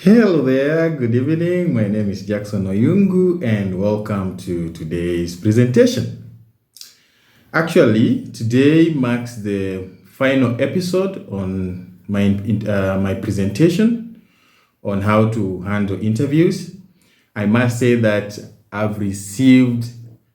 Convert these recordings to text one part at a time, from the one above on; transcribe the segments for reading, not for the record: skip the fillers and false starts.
Hello there, good evening. My name is Jackson Oyungu, and welcome to today's presentation. Actually, today marks the final episode on my presentation on how to handle interviews. I must say that I've received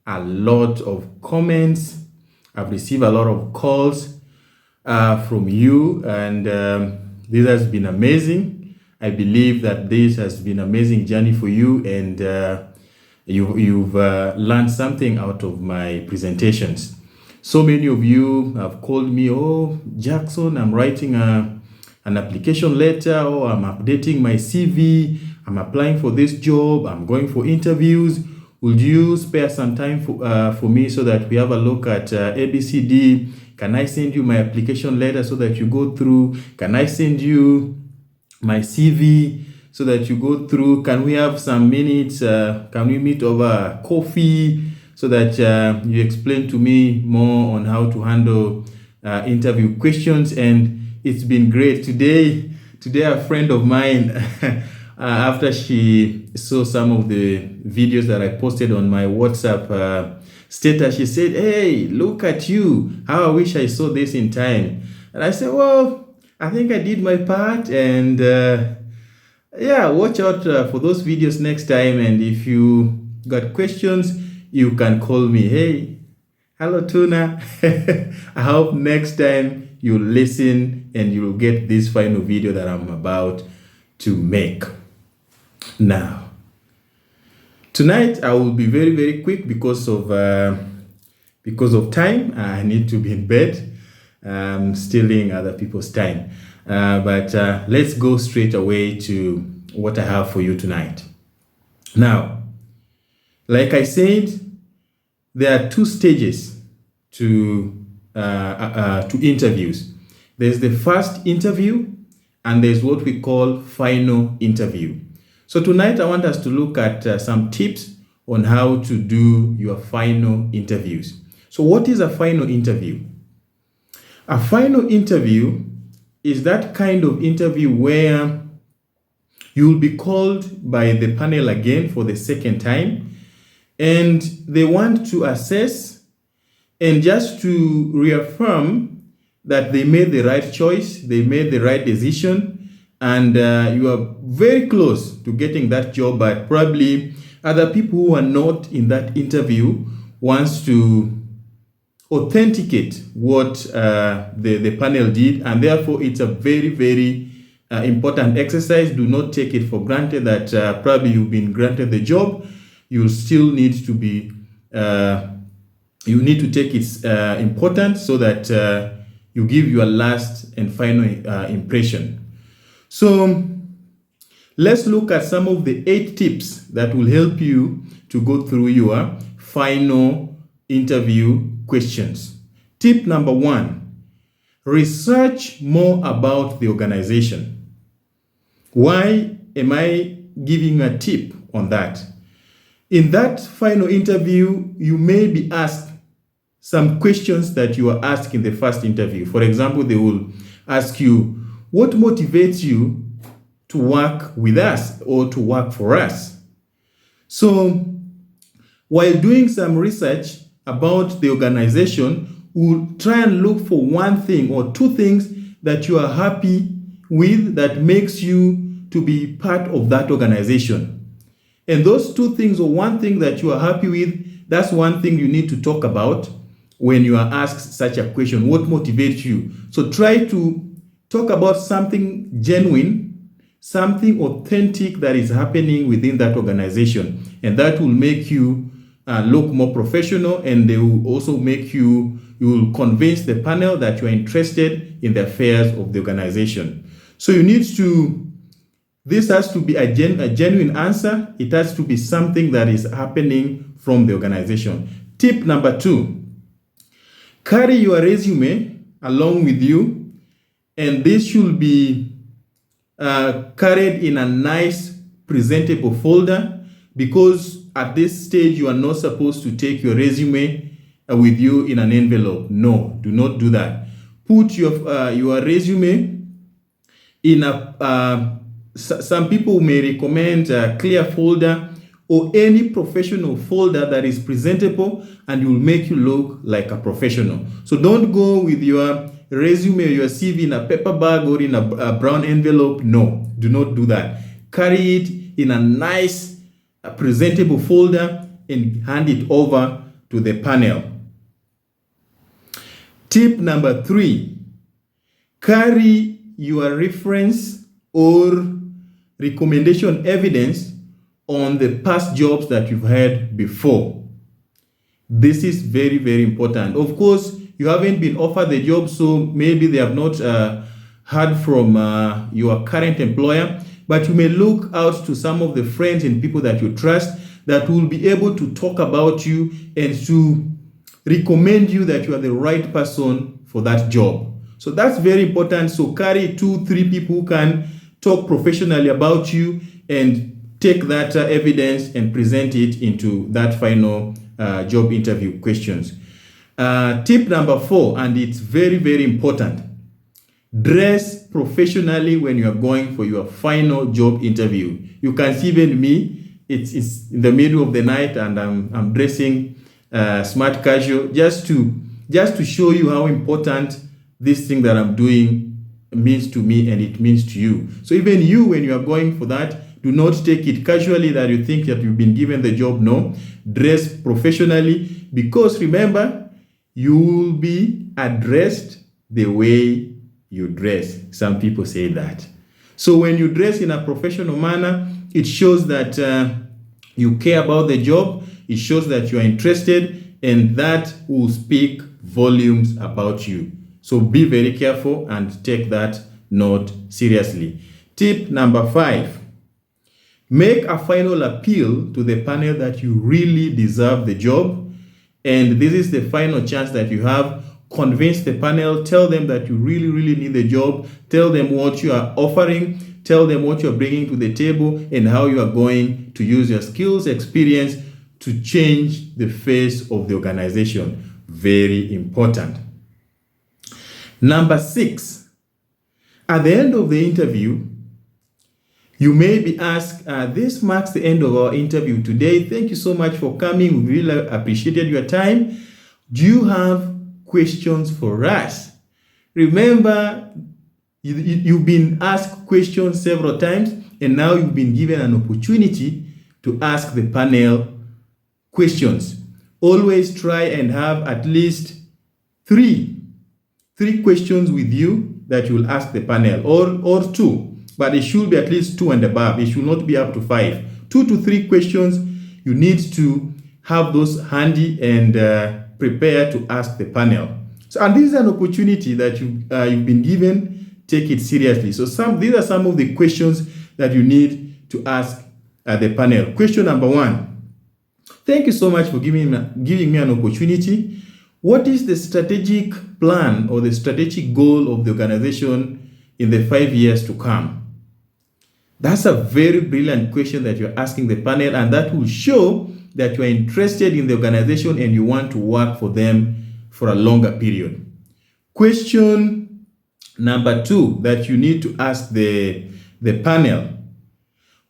a lot of comments, I've received a lot of calls from you, and this has been amazing. I believe that this has been an amazing journey for you, and you've learned something out of my presentations. So many of you have called me, oh, Jackson, I'm writing an application letter, or I'm updating my CV, I'm applying for this job, I'm going for interviews. Would you spare some time for me so that we have a look at ABCD? Can I send you my application letter so that you go through? Can I send you my CV so that you go through? Can we have some minutes? Can we meet over coffee so that you explain to me more on how to handle interview questions? And it's been great. Today a friend of mine, after she saw some of the videos that I posted on my WhatsApp status, she said, "Hey, look at you. How I wish I saw this in time." And I said, well, I think I did my part, and yeah, watch out for those videos next time. And if you got questions, you can call me. Hey, hello Tuna. I hope next time you listen and you'll get this final video that I'm about to make. Now, tonight I will be very, very quick because of time. I need to be in bed. Stealing other people's time. But let's go straight away to what I have for you tonight. Now, like I said, there are two stages to interviews. There's the first interview, and there's what we call final interview. So tonight I want us to look at some tips on how to do your final interviews. So what is a final interview? A final interview is that kind of interview where you'll be called by the panel again for the second time, and they want to assess and just to reaffirm that they made the right choice, they made the right decision, and you are very close to getting that job, but probably other people who are not in that interview wants to authenticate what the panel did, and therefore it's a very, very important exercise. Do not take it for granted that probably you've been granted the job. You still need to be you need to take its importance so that you give your last and final impression. So let's look at some of the 8 tips that will help you to go through your final interview questions. Tip number 1, research more about the organization. Why am I giving a tip on that? In that final interview, you may be asked some questions that you were asked in the first interview. For example, they will ask you, what motivates you to work with us or to work for us? So while doing some research about the organization, we'll try and look for one thing or 2 things that you are happy with that makes you to be part of that organization. And those 2 things or 1 thing that you are happy with, that's one thing you need to talk about when you are asked such a question. What motivates you? So try to talk about something genuine, something authentic that is happening within that organization, and that will make you look more professional, and they will also make you will convince the panel that you are interested in the affairs of the organization. So you need to, this has to be a genuine answer. It has to be something that is happening from the organization. Tip number 2, carry your resume along with you, and this should be carried in a nice presentable folder, because at this stage you are not supposed to take your resume with you in an envelope. No, do not do that. Put your resume in a some people may recommend a clear folder or any professional folder that is presentable and will make you look like a professional. So don't go with your resume or your CV in a paper bag or in a brown envelope. No, do not do that. Carry it in a nice presentable folder and hand it over to the panel. Tip number 3, carry your reference or recommendation evidence on the past jobs that you've had before. This is very, very important. Of course, you haven't been offered the job, so maybe they have not heard from your current employer, but you may look out to some of the friends and people that you trust that will be able to talk about you and to recommend you that you are the right person for that job. So that's very important. So carry 2-3 people who can talk professionally about you and take that evidence and present it into that final job interview questions. Tip number 4, and it's very, very important. Dress professionally when you are going for your final job interview. You can see even me, it's in the middle of the night and I'm dressing smart casual just to show you how important this thing that I'm doing means to me and it means to you. So even you, when you are going for that, do not take it casually that you think that you've been given the job. No, dress professionally, because remember, you will be addressed the way you dress. Some people say that. So when you dress in a professional manner, it shows that you care about the job. It shows that you are interested, and that will speak volumes about you. So be very careful and take that note seriously. Tip number 5, make a final appeal to the panel that you really deserve the job. And this is the final chance that you have. Convince the panel, tell them that you really, really need the job. Tell them what you are offering. Tell them what you're bringing to the table and how you are going to use your skills, experience to change the face of the organization. Very important. Number 6, at the end of the interview, you may be asked, this marks the end of our interview today. Thank you so much for coming. We really appreciated your time. Do you have questions for us? Remember, you've been asked questions several times, and now you've been given an opportunity to ask the panel questions. Always try and have at least three questions with you that you will ask the panel, or 2, but it should be at least 2 and above. It should not be up to 5. 2 to 3 questions. You need to have those handy and prepare to ask the panel. So, and this is an opportunity that you've been given. Take it seriously. So these are some of the questions that you need to ask the panel. Question number 1. Thank you so much for giving me an opportunity. What is the strategic plan or the strategic goal of the organization in the 5 years to come? That's a very brilliant question that you're asking the panel, and that will show that you are interested in the organization and you want to work for them for a longer period. Question number 2 that you need to ask the panel: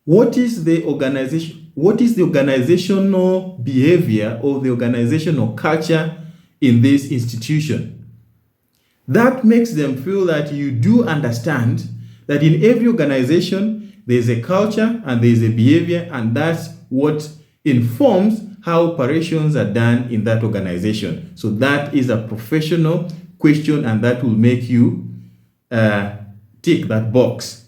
what is the organizational behavior or the organizational culture in this institution? That makes them feel that you do understand that in every organization there's a culture and there's a behavior, and that's what informs how operations are done in that organization. So that is a professional question, and that will make you tick that box.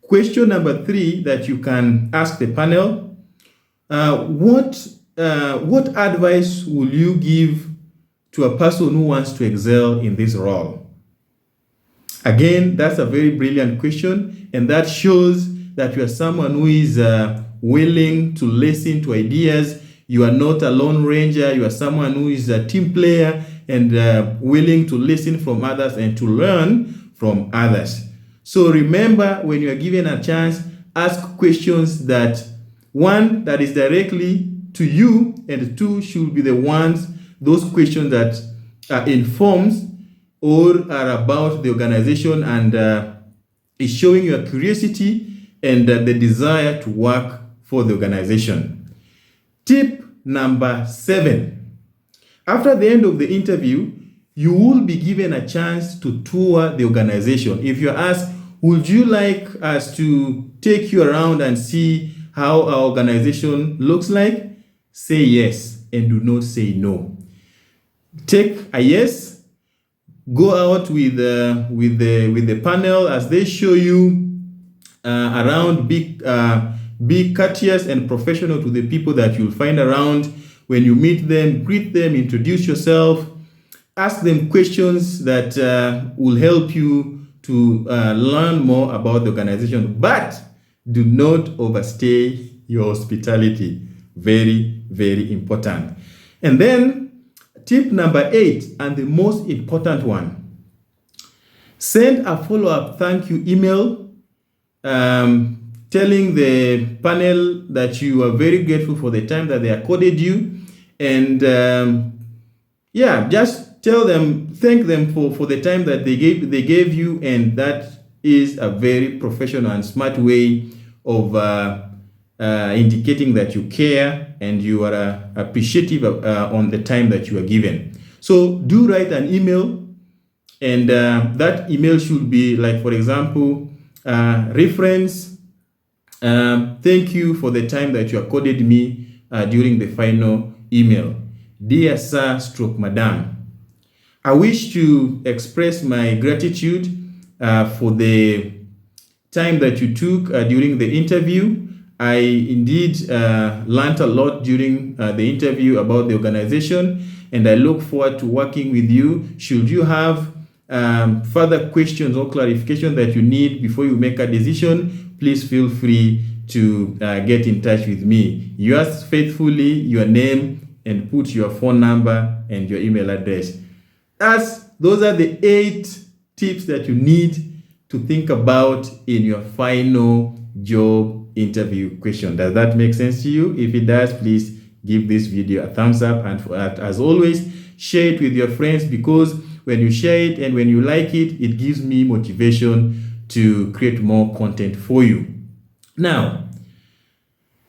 Question number 3 that you can ask the panel: what advice will you give to a person who wants to excel in this role? Again, that's a very brilliant question, and that shows that you are someone who is willing to listen to ideas. You are not a lone ranger. You are someone who is a team player and willing to listen from others and to learn from others. So remember, when you are given a chance, ask questions that, 1, that is directly to you, and 2 should be those questions that informs or are about the organization and is showing your curiosity and the desire to work for the organization. Tip number 7. After the end of the interview, you will be given a chance to tour the organization. If you're asked, would you like us to take you around and see how our organization looks like? Say yes and do not say no. Take a yes, go out with the panel as they show you around, be courteous and professional to the people that you'll find around. When you meet them, greet them, introduce yourself, ask them questions that will help you to learn more about the organization, but do not overstay your hospitality. Very, very important. And then tip number 8, and the most important one, send a follow-up thank you email telling the panel that you are very grateful for the time that they accorded you, and just tell them, thank them for the time that they gave you, and that is a very professional and smart way of indicating that you care and you are appreciative on the time that you are given. So do write an email, and that email should be like, for example, reference, thank you for the time that you accorded me during the final email. Dear Sir / Madam, I wish to express my gratitude for the time that you took during the interview. I indeed learned a lot during the interview about the organization, and I look forward to working with you. Should you have further questions or clarification that you need before you make a decision, please feel free to get in touch with me. Yours faithfully, your name, and put your phone number and your email address. Those are the 8 tips that you need to think about in your final job interview question. Does that make sense to you? If it does, please give this video a thumbs up, and as always, share it with your friends, because when you share it and when you like it, it gives me motivation to create more content for you. Now,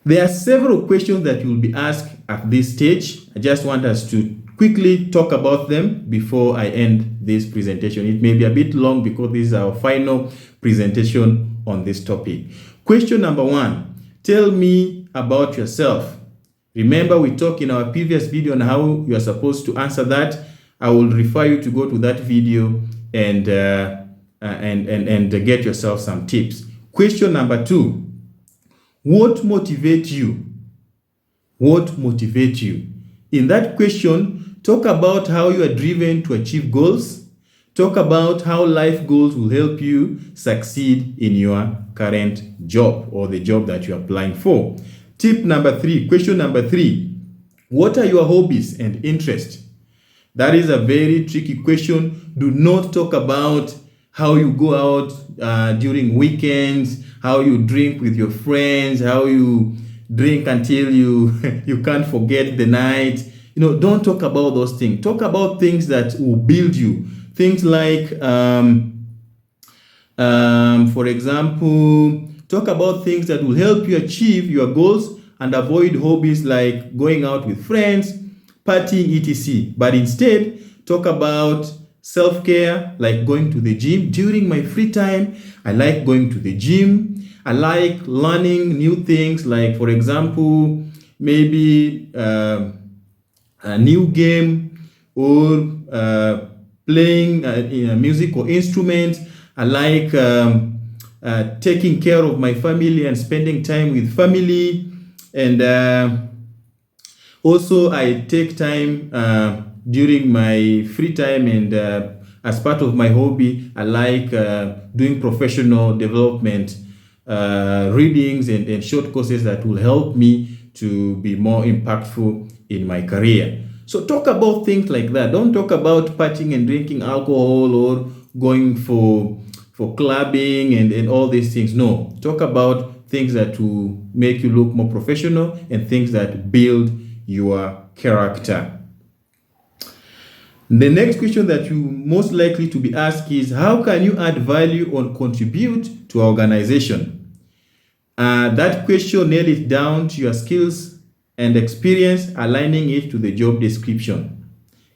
there are several questions that you will be asked at this stage. I just want us to quickly talk about them before I end this presentation. It may be a bit long because this is our final presentation on this topic. Question number 1, tell me about yourself. Remember, we talked in our previous video on how you are supposed to answer that. I will refer you to go to that video and get yourself some tips. Question number 2, what motivates you? What motivates you? In that question, talk about how you are driven to achieve goals. Talk about how life goals will help you succeed in your current job or the job that you're applying for. Tip number 3, question number 3, what are your hobbies and interests? That is a very tricky question. Do not talk about how you go out during weekends, how you drink with your friends, how you drink until you can't forget the night. Don't talk about those things. Talk about things that will build you. Things like, for example, talk about things that will help you achieve your goals, and avoid hobbies like going out with friends, partying, etc. But instead, talk about self-care, like going to the gym. During my free time, I like going to the gym. I like learning new things, like, for example, maybe a new game, or playing music or instruments. I like taking care of my family and spending time with family. And also, I take time during my free time, and as part of my hobby, I like doing professional development readings and short courses that will help me to be more impactful in my career. So talk about things like that. Don't talk about partying and drinking alcohol or going for clubbing and all these things. No, talk about things that will make you look more professional and things that build your character. The next question that you most likely to be asked is, how can you add value or contribute to our organization? That question, nail it down to your skills and experience, aligning it to the job description.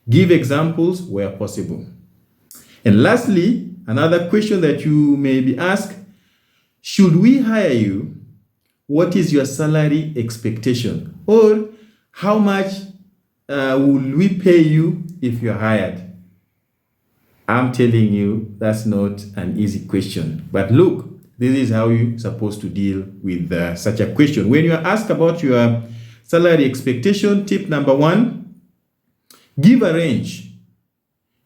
Give examples where possible. And lastly, another question that you may be asked, should we hire you? What is your salary expectation? Or how much will we pay you if you're hired? I'm telling you, that's not an easy question. But look, this is how you're supposed to deal with such a question. When you are asked about your salary expectation, tip number 1, give a range.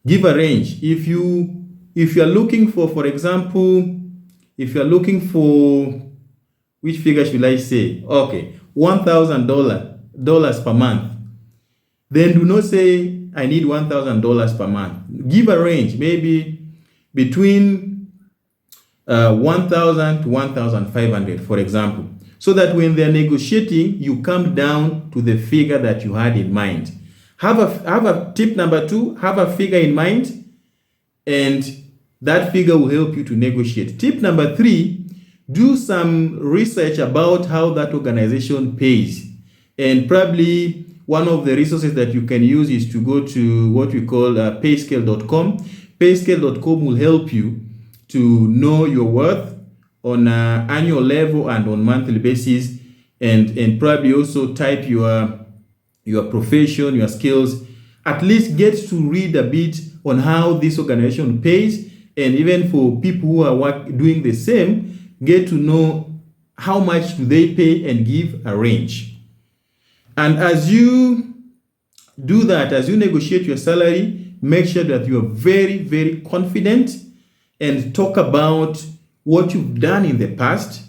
Give a range. If you are looking for example, if you are looking for, which figure should I say? Okay, $1,000 per month. Then do not say, I need $1,000 per month. Give a range, maybe between 1,000 to 1,500, for example, so that when they're negotiating, you come down to the figure that you had in mind. Have a tip number 2, have a figure in mind, and that figure will help you to negotiate. Tip number 3, do some research about how that organization pays. And probably one of the resources that you can use is to go to what we call payscale.com. Payscale.com will help you to know your worth on an annual level and on monthly basis, and probably also type your profession, your skills. At least get to read a bit on how this organization pays, and even for people who are doing the same, get to know how much do they pay and give a range. And as you do that, as you negotiate your salary, make sure that you are very, very confident and talk about what you've done in the past,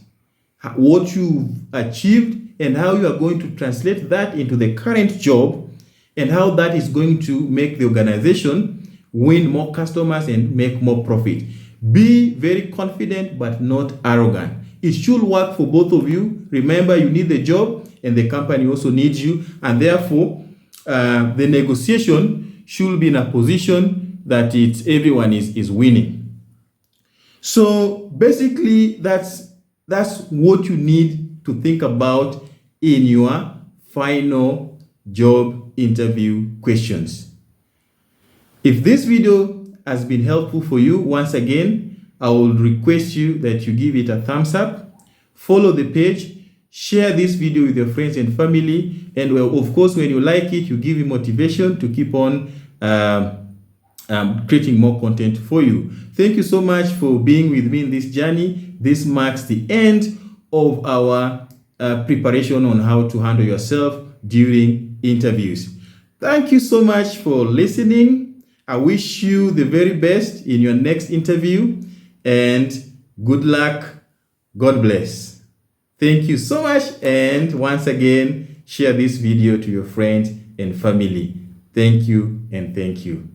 what you've achieved, and how you are going to translate that into the current job, and how that is going to make the organization win more customers and make more profit. Be very confident but not arrogant. It should work for both of you. Remember, you need the job and the company also needs you, and therefore the negotiation should be in a position that everyone is winning. So basically, that's what you need to think about in your final job interview questions. If this video has been helpful for you, once again, I will request you that you give it a thumbs up, follow the page, share this video with your friends and family, and of course, when you like it, you give me motivation to keep on creating more content for you. Thank you so much for being with me in this journey. This marks the end of our preparation on how to handle yourself during interviews. Thank you so much for listening. I wish you the very best in your next interview, and good luck. God bless. Thank you so much, and once again, share this video to your friends and family. Thank you and thank you.